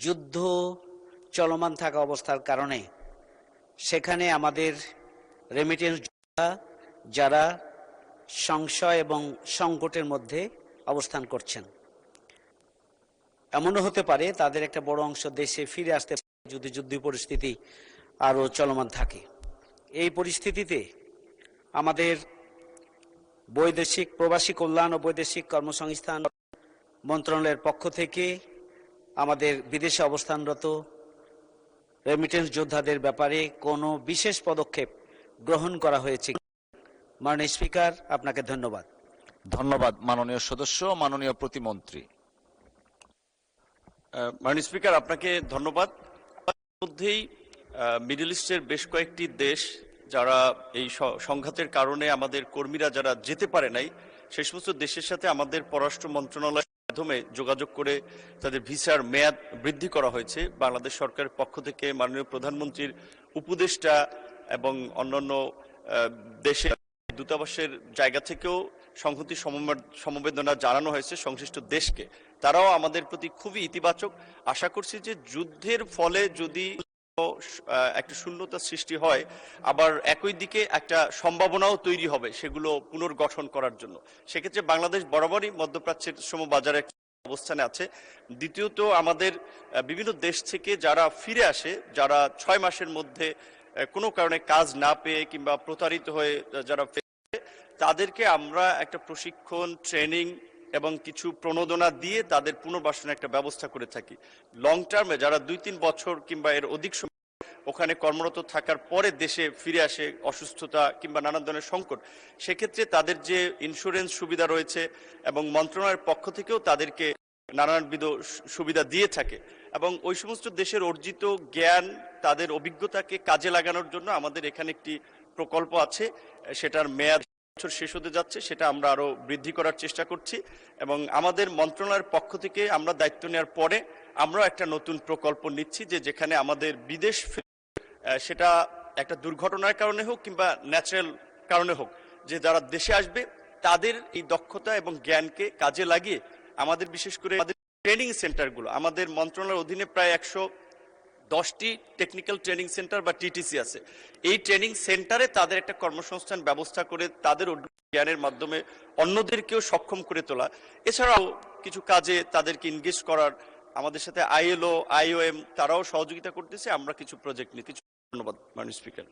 যুদ্ধ চলমান থাকা অবস্থার কারণে সেখানে আমাদের রেমিটেন্স যোদ্ধা যারা সংশয় এবং সংকটের মধ্যে অবস্থান করছেন, এমনও হতে পারে তাদের একটা বড় অংশ দেশে ফিরে আসতে যদি যুদ্ধ পরিস্থিতি আরও চলমান থাকে। এই পরিস্থিতিতে আমাদের বৈদেশিক প্রবাসী কল্যাণ ও বৈদেশিক কর্মসংস্থান মন্ত্রণালয়ের পক্ষ থেকে আমাদের বিদেশে অবস্থানরত রেমিটেন্স যোদ্ধাদের ব্যাপারে কোনো বিশেষ পদক্ষেপ গ্রহণ করা হয়েছে? মাননীয় স্পিকার, আপনাকে ধন্যবাদ। ধন্যবাদ মাননীয় সদস্য। মাননীয় প্রতিমন্ত্রী। মাননীয় স্পিকার, আপনাকে ধন্যবাদ। মধ্যেই মিডল ইস্টের বেশ কয়েকটি দেশ যারা এই সংঘাতের কারণে আমাদের কর্মীরা যারা যেতে পারে নাই, সেই সমস্ত দেশের সাথে আমাদের পররাষ্ট্র মন্ত্রণালয়ের মাধ্যমে যোগাযোগ করে তাদের ভিসার মেয়াদ বৃদ্ধি করা হয়েছে। বাংলাদেশ সরকারের পক্ষ থেকে মাননীয় প্রধানমন্ত্রীর উপদেষ্টা এবং অন্যান্য দেশের দূতাবাসের জায়গা থেকেও সংহতি সমবেদনা জানানো হয়েছে সংশ্লিষ্ট দেশকে। তারাও আমাদের প্রতি খুবই ইতিবাচক। আশা করছি যে যুদ্ধের ফলে যদি একটা শূন্যতা সৃষ্টি হয়, আবার একই দিকে একটা সম্ভাবনাও তৈরি হবে সেগুলো পুনর্গঠন করার জন্য। সেক্ষেত্রে বাংলাদেশ বরাবরই মধ্যপ্রাচ্যের সমবাজারে অবস্থানে আছে। দ্বিতীয়ত, আমাদের বিভিন্ন দেশ থেকে যারা ফিরে আসে, যারা 6 মাসের মধ্যে কোনো কারণে কাজ না পেয়ে কিংবা প্রতারিত হয়ে যারা তাদেরকে আমরা একটা প্রশিক্ষণ, ট্রেনিং এবং কিছু প্রণোদনা দিয়ে তাদের পুনর্বাসনের একটা ব্যবস্থা করে থাকি। লং টার্মে যারা 2-3 বছর কিংবা এর অধিক সময় ওখানে কর্মরত থাকার পরে দেশে ফিরে আসে অসুস্থতা কিংবা নানান ধরনের সংকট, সেক্ষেত্রে তাদের যে ইন্স্যুরেন্স সুবিধা রয়েছে এবং মন্ত্রণালয়ের পক্ষ থেকেও তাদেরকে নানানবিধ সুবিধা দিয়ে থাকে। এবং ওই সমস্ত দেশের অর্জিত জ্ঞান, তাদের অভিজ্ঞতাকে কাজে লাগানোর জন্য আমাদের এখানে একটি প্রকল্প আছে। সেটার মেয়াদ বছর শেষ হতে যাচ্ছে, সেটা আমরা আরো বৃদ্ধি করার চেষ্টা করছি। এবং আমাদের মন্ত্রণালয়ের পক্ষ থেকে আমরা দায়িত্ব নেওয়ার পরে আমরা একটা নতুন প্রকল্প নিচ্ছি, যেখানে আমাদের বিদেশ সেটা একটা দুর্ঘটনার কারণে হোক কিংবা ন্যাচারাল কারণে হোক, যে যারা দেশে আসবে তাদের এই দক্ষতা এবং জ্ঞানকে কাজে লাগিয়ে আমাদের বিশেষ করে ট্রেনিং সেন্টারগুলো, আমাদের মন্ত্রণালয়ের অধীনে প্রায় 110টি টেকনিক্যাল ট্রেনিং সেন্টার বা টিটিসি আছে। এই ট্রেনিং সেন্টারে তাদের একটা কর্মসংস্থান ব্যবস্থা করে তাদের জ্ঞানের মাধ্যমে অন্যদেরকেও সক্ষম করে তোলা। এছাড়াও কিছু কাজে তাদেরকে এনগেজ করার আমাদের সাথে ILO, IOM তারাও সহযোগিতা করতেছে। আমরা কিছু প্রজেক্ট নিতে। ধন্যবাদ মাননীয় স্পিকার।